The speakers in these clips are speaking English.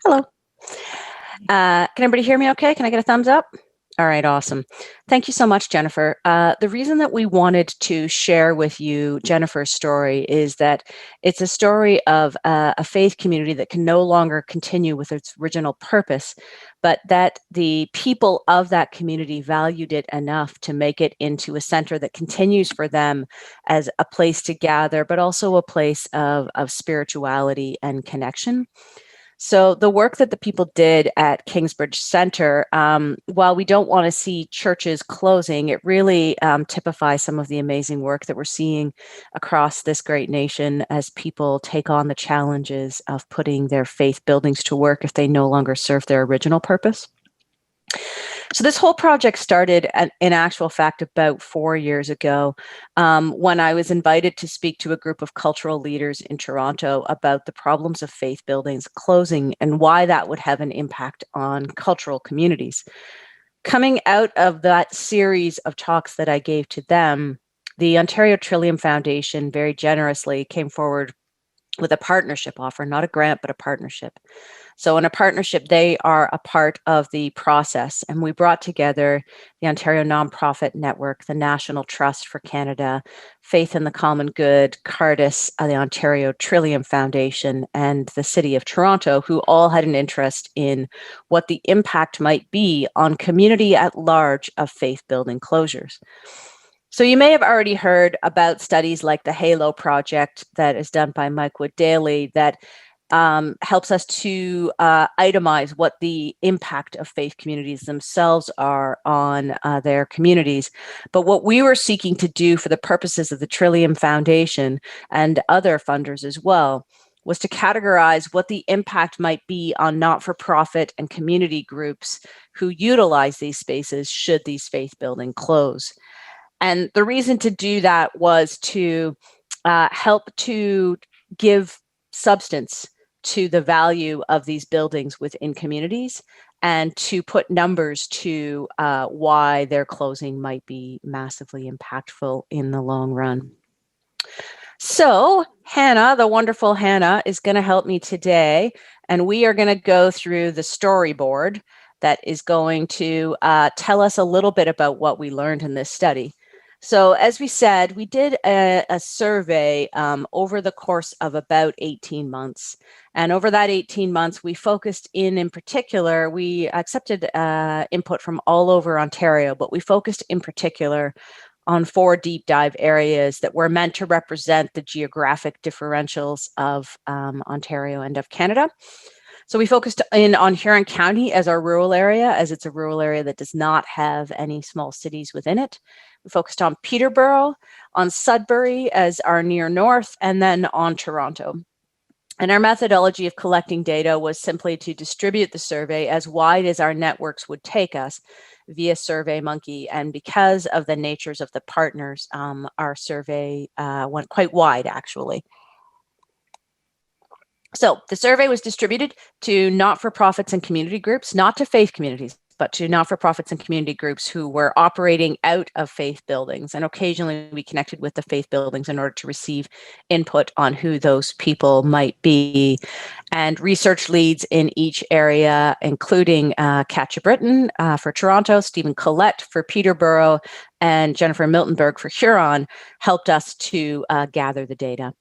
Hello. Can everybody hear me okay? Can I get a thumbs up? All right, awesome. Thank you so much, Jennifer. The reason that we wanted to share with you Jennifer's story is that it's a story of a faith community that can no longer continue with its original purpose, but that the people of that community valued it enough to make it into a center that continues for them as a place to gather, but also a place of spirituality and connection. So the work that the people did at Kingsbridge Center, while we don't want to see churches closing, it really typifies some of the amazing work that we're seeing across this great nation as people take on the challenges of putting their faith buildings to work if they no longer serve their original purpose. So this whole project started in actual fact about 4 years ago when I was invited to speak to a group of cultural leaders in Toronto about the problems of faith buildings closing and why that would have an impact on cultural communities. Coming out of that series of talks that I gave to them, the Ontario Trillium Foundation very generously came forward with a partnership offer, not a grant, but a partnership. So in a partnership, they are a part of the process. And we brought together the Ontario Nonprofit Network, the National Trust for Canada, Faith in the Common Good, Cardis, the Ontario Trillium Foundation, and the City of Toronto, who all had an interest in what the impact might be on community at large of faith-building closures. So you may have already heard about studies like the HALO project that is done by Mike Wood Daly that helps us to itemize what the impact of faith communities themselves are on their communities. But what we were seeking to do for the purposes of the Trillium Foundation and other funders as well was to categorize what the impact might be on not-for-profit and community groups who utilize these spaces should these faith buildings close. And the reason to do that was to help to give substance to the value of these buildings within communities and to put numbers to why their closing might be massively impactful in the long run. So Hannah, the wonderful Hannah, is going to help me today, and we are going to go through the storyboard that is going to tell us a little bit about what we learned in this study. So as we said, we did a survey over the course of about 18 months. And over that 18 months, we focused in particular, we accepted input from all over Ontario, but we focused in particular on 4 deep dive areas that were meant to represent the geographic differentials of Ontario and of Canada. So we focused in on Huron County as our rural area, as it's a rural area that does not have any small cities within it. We focused on Peterborough, on Sudbury as our near north, and then on Toronto. And our methodology of collecting data was simply to distribute the survey as wide as our networks would take us via SurveyMonkey. And because of the natures of the partners, our survey went quite wide, actually. So the survey was distributed to not-for-profits and community groups, not to faith communities, but to not-for-profits and community groups who were operating out of faith buildings. And occasionally we connected with the faith buildings in order to receive input on who those people might be. And research leads in each area, including Katja Britton for Toronto, Stephen Collette for Peterborough, and Jennifer Miltenberg for Huron, helped us to gather the data.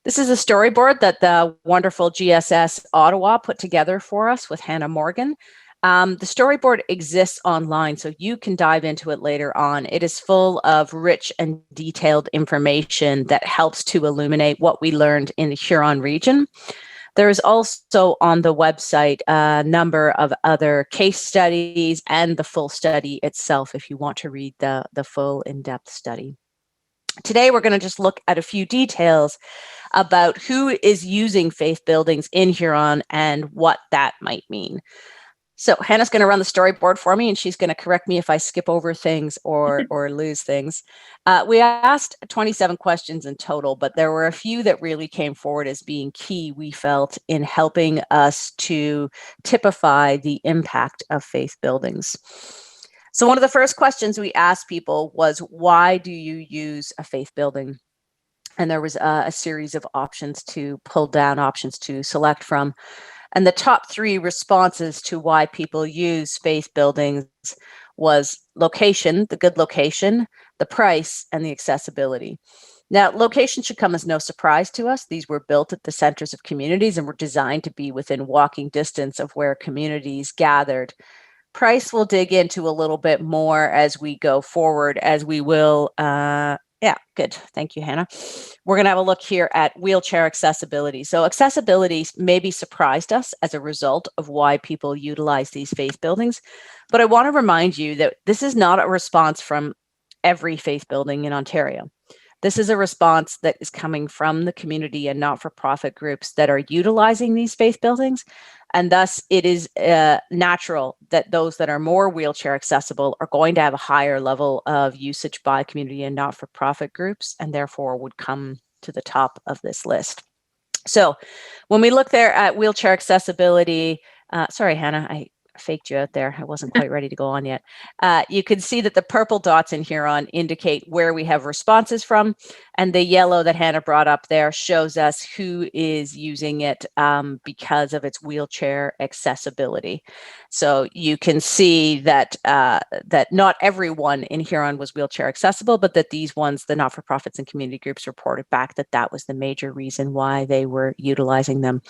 This is a storyboard that the wonderful GSS Ottawa put together for us with Hannah Morgan. The storyboard exists online, so you can dive into it later on. It is full of rich and detailed information that helps to illuminate what we learned in the Huron region. There is also on the website a number of other case studies and the full study itself if you want to read the full in-depth study. Today, we're going to just look at a few details about who is using faith buildings in Huron and what that might mean. So Hannah's going to run the storyboard for me, and she's going to correct me if I skip over things or lose things. We asked 27 questions in total, but there were a few that really came forward as being key, we felt, in helping us to typify the impact of faith buildings. So one of the first questions we asked people was, why do you use a faith building? And there was a series of options to pull down, options to select from. And the top 3 responses to why people use faith buildings was location, the good location, the price, and the accessibility. Now, location should come as no surprise to us. These were built at the centers of communities and were designed to be within walking distance of where communities gathered. Price we'll dig into a little bit more as we go forward, as we will, yeah, good. Thank you, Hannah. We're going to have a look here at wheelchair accessibility. So accessibility maybe surprised us as a result of why people utilize these faith buildings. But I want to remind you that this is not a response from every faith building in Ontario. This is a response that is coming from the community and not-for-profit groups that are utilizing these faith buildings. And thus, it is natural that those that are more wheelchair accessible are going to have a higher level of usage by community and not-for-profit groups, and therefore would come to the top of this list. So when we look there at wheelchair accessibility, sorry, Hannah, I faked you out there. I wasn't quite ready to go on yet. You can see that the purple dots in Huron indicate where we have responses from, and the yellow that Hannah brought up there shows us who is using it because of its wheelchair accessibility. So you can see that that not everyone in Huron was wheelchair accessible, but that these ones, the not-for-profits and community groups, reported back that that was the major reason why they were utilizing them.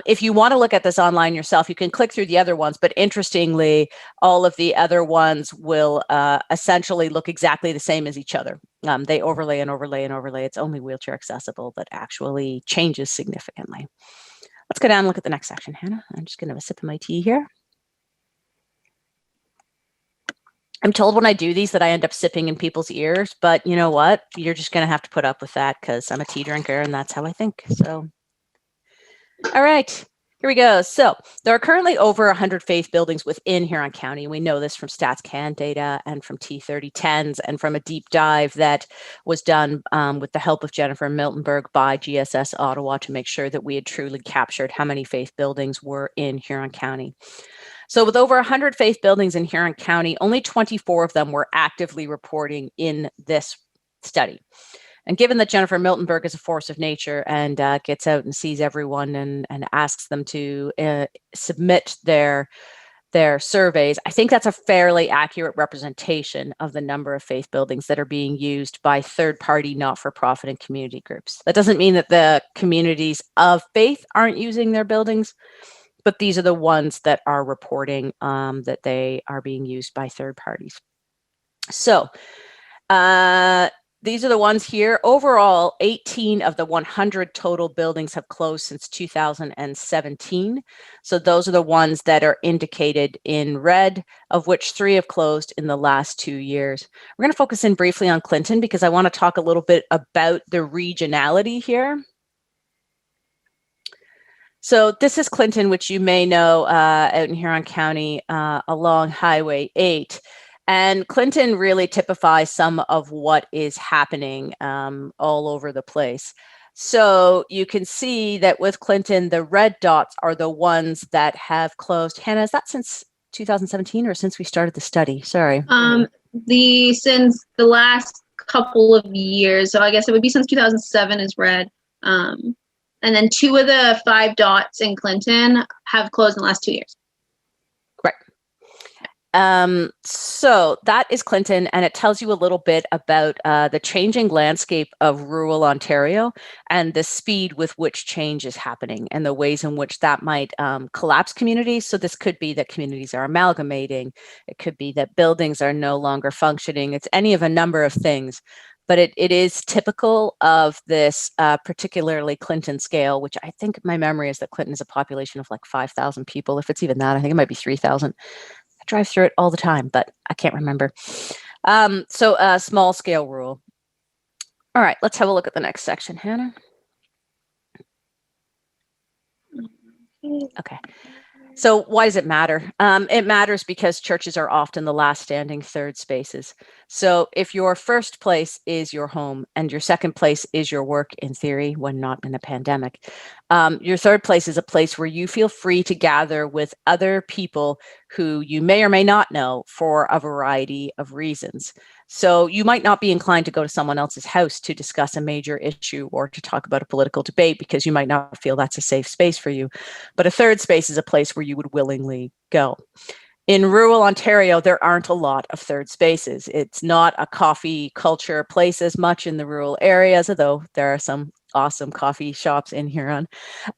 If you want to look at this online yourself, you can click through the other ones, but interestingly, all of the other ones will essentially look exactly the same as each other. They overlay and overlay and overlay. It's only wheelchair accessible that actually changes significantly. Let's go down and look at the next section, Hannah. I'm just going to have a sip of my tea here. I'm told when I do these that I end up sipping in people's ears, but you know what? You're just going to have to put up with that because I'm a tea drinker and that's how I think. So, all right. Here we go. So there are currently over 100 faith buildings within Huron County. We know this from StatsCan data and from T3010s and from a deep dive that was done with the help of Jennifer Miltenberg by GSS Ottawa to make sure that we had truly captured how many faith buildings were in Huron County. So with over 100 faith buildings in Huron County, only 24 of them were actively reporting in this study. And given that Jennifer Miltenberg is a force of nature and gets out and sees everyone and asks them to submit their surveys, I think that's a fairly accurate representation of the number of faith buildings that are being used by third-party not-for-profit and community groups. That doesn't mean that the communities of faith aren't using their buildings, but these are the ones that are reporting that they are being used by third parties. So these are the ones here. Overall, 18 of the 100 total buildings have closed since 2017. So those are the ones that are indicated in red, of which 3 have closed in the last 2 years. We're going to focus in briefly on Clinton because I want to talk a little bit about the regionality here. So this is Clinton, which you may know out in Huron County along Highway 8. And Clinton really typifies some of what is happening all over the place. So you can see that with Clinton, the red dots are the ones that have closed. Hannah, is that since 2017 or since we started the study? Sorry. Since the last couple of years. So I guess it would be since 2007 is red. And then 2 of the 5 dots in Clinton have closed in the last 2 years. Right. So that is Clinton, and it tells you a little bit about the changing landscape of rural Ontario and the speed with which change is happening and the ways in which that might collapse communities. So this could be that communities are amalgamating. It could be that buildings are no longer functioning. It's any of a number of things. But it is typical of this particularly Clinton scale, which I think my memory is that Clinton is a population of like 5,000 people. If it's even that, I think it might be 3,000. I drive through it all the time, but I can't remember. So small scale rule. All right, let's have a look at the next section, Hannah. Okay. So why does it matter? It matters because churches are often the last standing third spaces. So if your first place is your home and your second place is your work, in theory, when not in a pandemic, your third place is a place where you feel free to gather with other people who you may or may not know for a variety of reasons. So you might not be inclined to go to someone else's house to discuss a major issue or to talk about a political debate because you might not feel that's a safe space for you. But a third space is a place where you would willingly go. In rural Ontario, there aren't a lot of third spaces. It's not a coffee culture place as much in the rural areas, although there are some awesome coffee shops in Huron.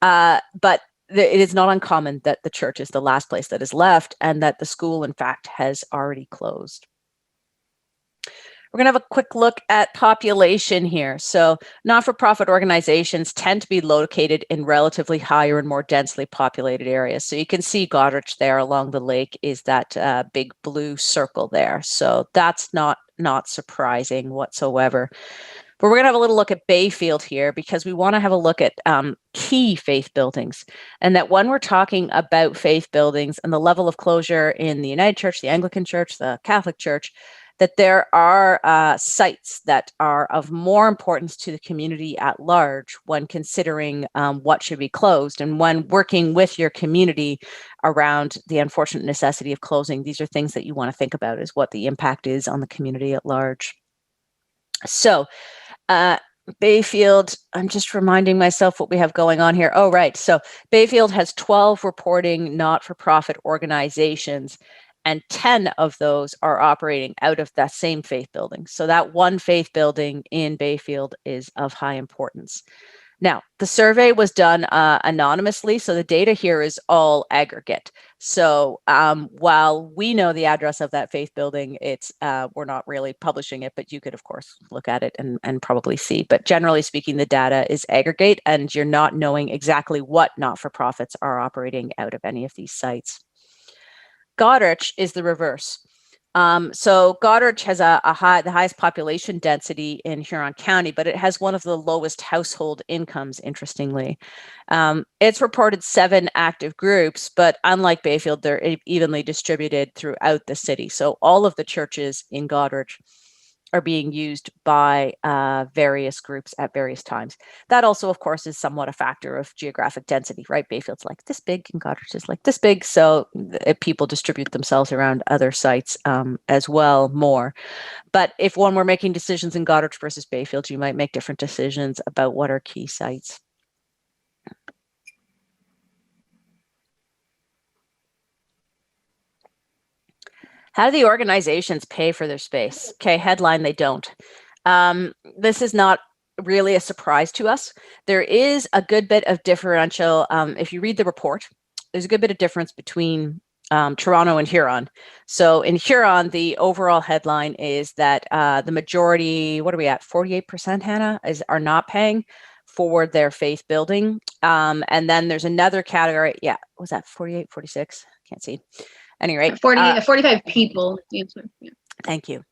But it is not uncommon that the church is the last place that is left and that the school, in fact, has already closed. We're going to have a quick look at population here. So not-for-profit organizations tend to be located in relatively higher and more densely populated areas. So you can see Goderich there along the lake is that big blue circle there. So that's not surprising whatsoever. But we're going to have a little look at Bayfield here because we want to have a look at key faith buildings. And that when we're talking about faith buildings and the level of closure in the United Church, the Anglican Church, the Catholic Church, that there are sites that are of more importance to the community at large when considering what should be closed. And when working with your community around the unfortunate necessity of closing, these are things that you want to think about, is what the impact is on the community at large. So Bayfield, I'm just reminding myself what we have going on here. Oh, right. So Bayfield has 12 reporting not-for-profit organizations, and 10 of those are operating out of that same faith building. So that one faith building in Bayfield is of high importance. Now, the survey was done anonymously, so the data here is all aggregate. So while we know the address of that faith building, it's we're not really publishing it, but you could, of course, look at it and probably see. But generally speaking, the data is aggregate, and you're not knowing exactly what not-for-profits are operating out of any of these sites. Goderich is the reverse. So Goderich has the highest population density in Huron County, but it has one of the lowest household incomes, interestingly. It's reported 7 active groups, but unlike Bayfield, they're evenly distributed throughout the city. So all of the churches in Goderich are being used by various groups at various times. That also, of course, is somewhat a factor of geographic density, right? Bayfield's like this big and Goderich is like this big. So people distribute themselves around other sites as well more. But if one were making decisions in Goderich versus Bayfield, you might make different decisions about what are key sites. How do the organizations pay for their space? Okay, headline, they don't. This is not really a surprise to us. There is a good bit of differential. If you read the report, there's a good bit of difference between Toronto and Huron. So in Huron, the overall headline is that the majority, what are we at, 48%, Hannah, are not paying for their faith building. And then there's another category, yeah, was that 48, 46? Can't see. Any rate, 45 people. Yeah. Thank you.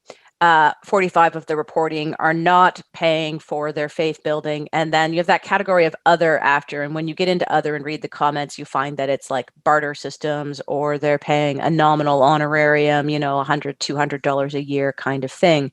45 of the reporting are not paying for their faith building. And then you have that category of other after. And when you get into other and read the comments, you find that it's like barter systems, or they're paying a nominal honorarium, you know, $100, $200 a year kind of thing.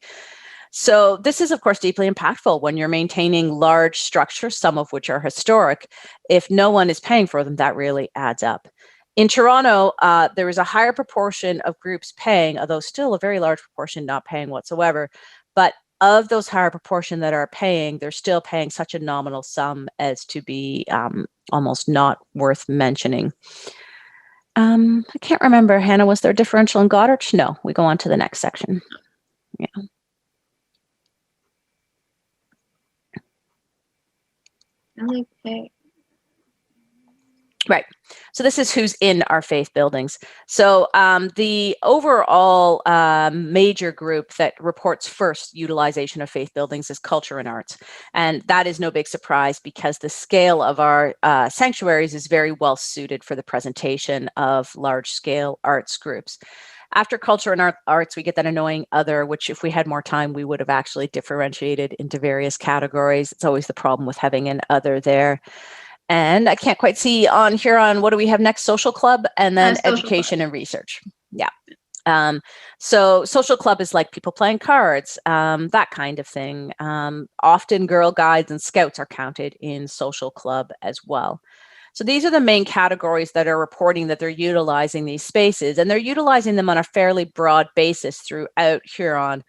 So this is, of course, deeply impactful when you're maintaining large structures, some of which are historic. If no one is paying for them, that really adds up. In Toronto, there is a higher proportion of groups paying, although still a very large proportion not paying whatsoever. But of those higher proportion that are paying, they're still paying such a nominal sum as to be almost not worth mentioning. I can't remember, Hannah, was there a differential in Goderich? No, we go on to the next section. Yeah. Okay. Right. So this is who's in our faith buildings. So the overall major group that reports first utilization of faith buildings is culture and arts. And that is no big surprise because the scale of our sanctuaries is very well suited for the presentation of large scale arts groups. After culture and arts, we get that annoying other, which if we had more time, we would have actually differentiated into various categories. It's always the problem with having an other there. And I can't quite see on Huron, what do we have next? Social club, and then education and research. Yeah. So social club is like people playing cards, that kind of thing. Often Girl Guides and Scouts are counted in social club as well. So these are the main categories that are reporting that they're utilizing these spaces, and they're utilizing them on a fairly broad basis throughout Huron.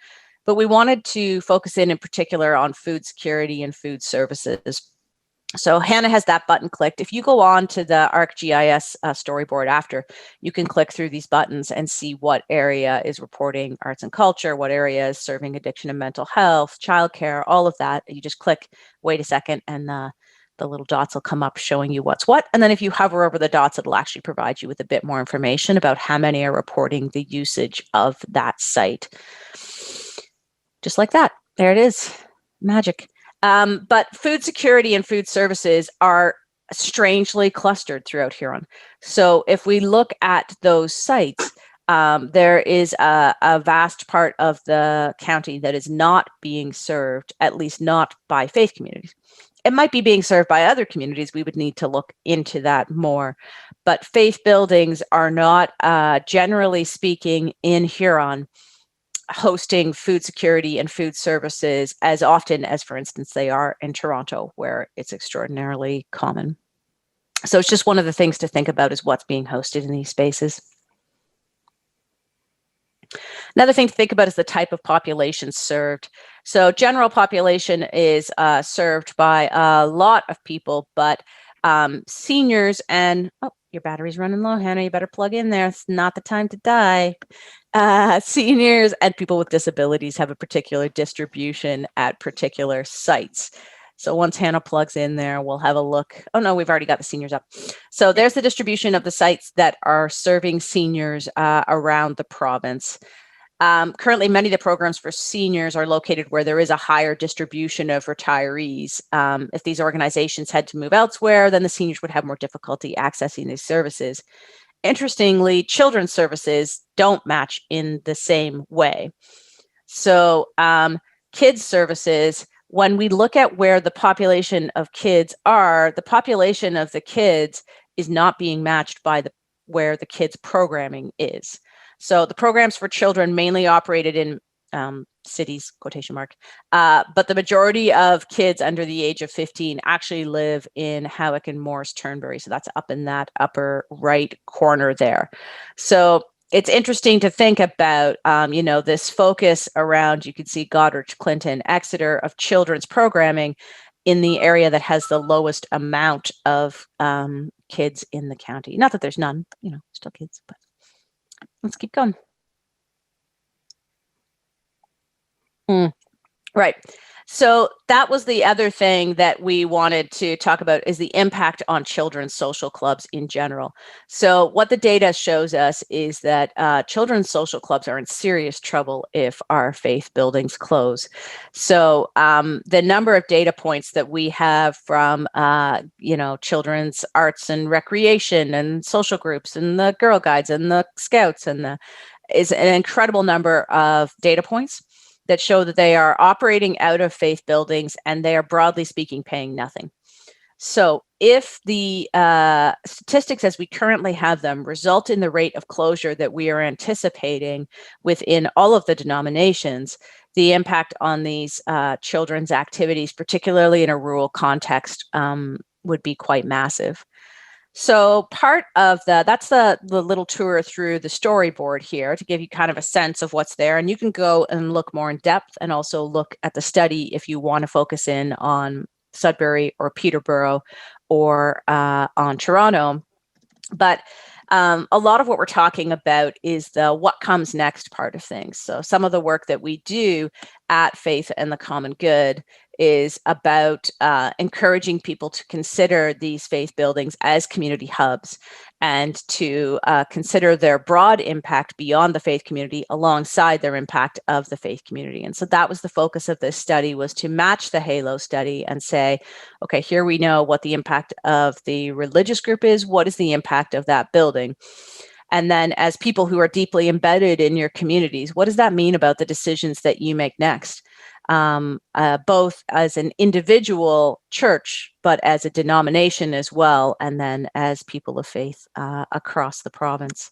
but we wanted to focus in particular on food security and food services. So Hannah has that button clicked. If you go on to the ArcGIS storyboard after, you can click through these buttons and see what area is reporting arts and culture, what area is serving addiction and mental health, childcare, all of that. You just click, wait a second, and the little dots will come up showing you what's what. And then if you hover over the dots, it'll actually provide you with a bit more information about how many are reporting the usage of that site. Just like that. There it is. Magic. But food security and food services are strangely clustered throughout Huron. So if we look at those sites, there is a vast part of the county that is not being served, at least not by faith communities. It might be being served by other communities. We would need to look into that more. But faith buildings are not, generally speaking, in Huron, hosting food security and food services as often as, for instance, they are in Toronto, where it's extraordinarily common. So it's just one of the things to think about is what's being hosted in these spaces. Another thing to think about is the type of population served. So general population is served by a lot of people, but seniors and, oh, your battery's running low, Hannah, you better plug in there. It's not the time to die. Seniors and people with disabilities have a particular distribution at particular sites. So once Hannah plugs in there, we'll have a look. Oh no, we've already got the seniors up. So there's the distribution of the sites that are serving seniors around the province. Currently, many of the programs for seniors are located where there is a higher distribution of retirees. If these organizations had to move elsewhere, then the seniors would have more difficulty accessing these services. Interestingly, children's services don't match in the same way. So kids services, when we look at where the population of kids are, the population of the kids is not being matched by where the kids programming is. So the programs for children mainly operated in cities, quotation mark, but the majority of kids under the age of 15 actually live in Howick and Morris Turnberry. So that's up in that upper right corner there. So it's interesting to think about, this focus around, you can see Goderich, Clinton, Exeter of children's programming in the area that has the lowest amount of kids in the county. Not that there's none, still kids, but let's keep going. Right. So that was the other thing that we wanted to talk about is the impact on children's social clubs in general. So what the data shows us is that children's social clubs are in serious trouble if our faith buildings close. So the number of data points that we have from, children's arts and recreation and social groups and the Girl Guides and the Scouts is an incredible number of data points that show that they are operating out of faith buildings and they are, broadly speaking, paying nothing. So if the statistics as we currently have them result in the rate of closure that we are anticipating within all of the denominations, the impact on these children's activities, particularly in a rural context, would be quite massive. So part of that's the little tour through the storyboard here to give you kind of a sense of what's there. And you can go and look more in depth and also look at the study if you want to focus in on Sudbury or Peterborough or on Toronto. But a lot of what we're talking about is the what comes next part of things. So some of the work that we do at Faith and the Common Good is about encouraging people to consider these faith buildings as community hubs and to consider their broad impact beyond the faith community alongside their impact of the faith community. And so that was the focus of this study, was to match the Halo study and say, okay, here we know what the impact of the religious group is. What is the impact of that building? And then as people who are deeply embedded in your communities, what does that mean about the decisions that you make next? Both as an individual church, but as a denomination as well, and then as people of faith across the province.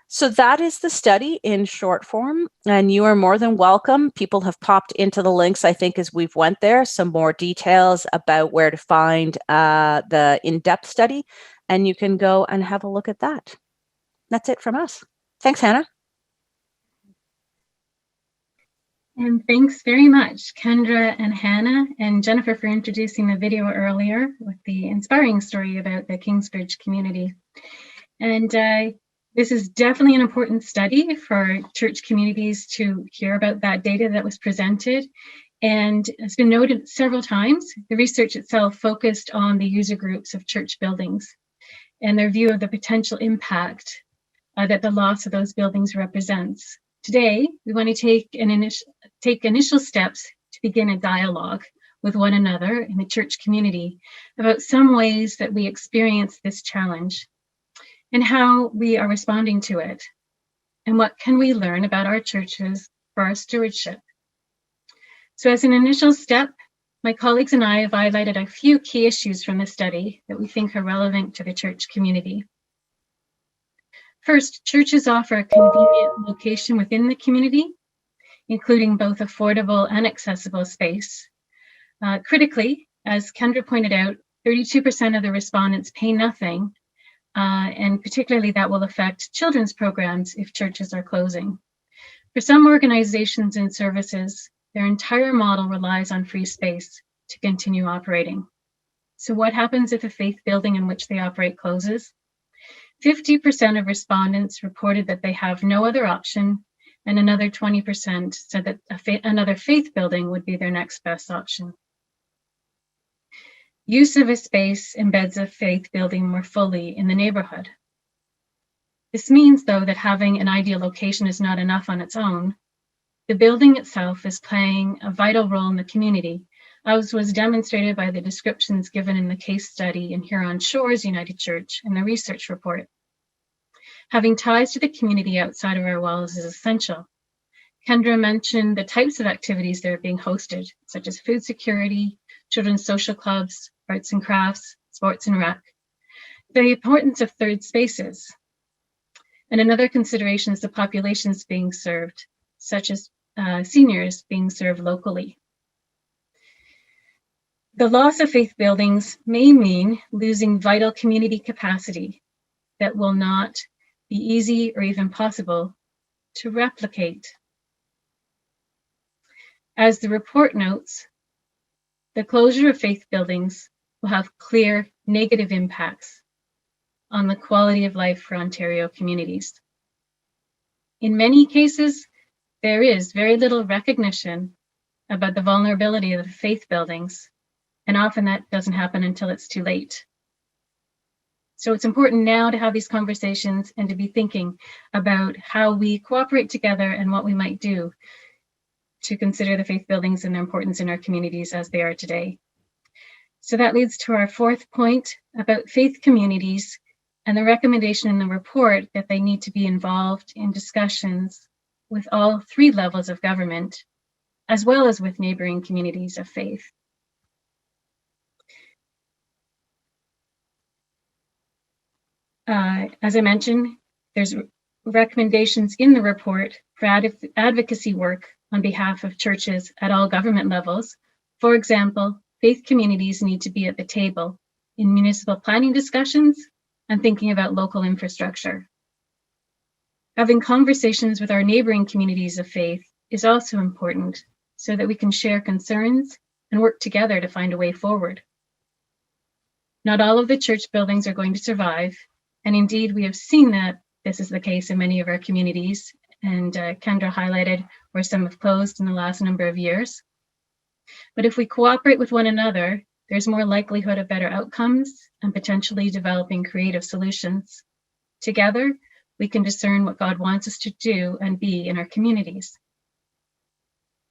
So that is the study in short form, and you are more than welcome. People have popped into the links, I think, as we've went there, some more details about where to find the in-depth study, and you can go and have a look at that. That's it from us. Thanks, Hannah. And thanks very much, Kendra and Hannah and Jennifer, for introducing the video earlier with the inspiring story about the Kingsbridge community. And this is definitely an important study for church communities to hear about that data that was presented. And it's been noted several times, the research itself focused on the user groups of church buildings and their view of the potential impact that the loss of those buildings represents. Today, we want to take initial steps to begin a dialogue with one another in the church community about some ways that we experience this challenge and how we are responding to it, and what can we learn about our churches for our stewardship. So as an initial step, my colleagues and I have highlighted a few key issues from the study that we think are relevant to the church community. First, churches offer a convenient location within the community, including both affordable and accessible space. Critically, as Kendra pointed out, 32% of the respondents pay nothing, and particularly that will affect children's programs if churches are closing. For some organizations and services, their entire model relies on free space to continue operating. So what happens if a faith building in which they operate closes? 50% of respondents reported that they have no other option, and another 20% said that another faith building would be their next best option. Use of a space embeds a faith building more fully in the neighborhood. This means, though, that having an ideal location is not enough on its own. The building itself is playing a vital role in the community, as was demonstrated by the descriptions given in the case study in Huron Shores United Church and the research report. Having ties to the community outside of our walls is essential. Kendra mentioned the types of activities that are being hosted, such as food security, children's social clubs, arts and crafts, sports and rec. The importance of third spaces. And another consideration is the populations being served, such as seniors being served locally. The loss of faith buildings may mean losing vital community capacity that will not be easy or even possible to replicate. As the report notes, the closure of faith buildings will have clear negative impacts on the quality of life for Ontario communities. In many cases, there is very little recognition about the vulnerability of the faith buildings, and often that doesn't happen until it's too late. So it's important now to have these conversations and to be thinking about how we cooperate together and what we might do to consider the faith buildings and their importance in our communities as they are today. So that leads to our fourth point about faith communities and the recommendation in the report that they need to be involved in discussions with all three levels of government, as well as with neighboring communities of faith. As I mentioned, there's recommendations in the report for advocacy work on behalf of churches at all government levels. For example, faith communities need to be at the table in municipal planning discussions and thinking about local infrastructure. Having conversations with our neighboring communities of faith is also important so that we can share concerns and work together to find a way forward. Not all of the church buildings are going to survive, and indeed we have seen that this is the case in many of our communities, and Kendra highlighted where some have closed in the last number of years. But if we cooperate with one another, there's more likelihood of better outcomes and potentially developing creative solutions. Together, we can discern what God wants us to do and be in our communities.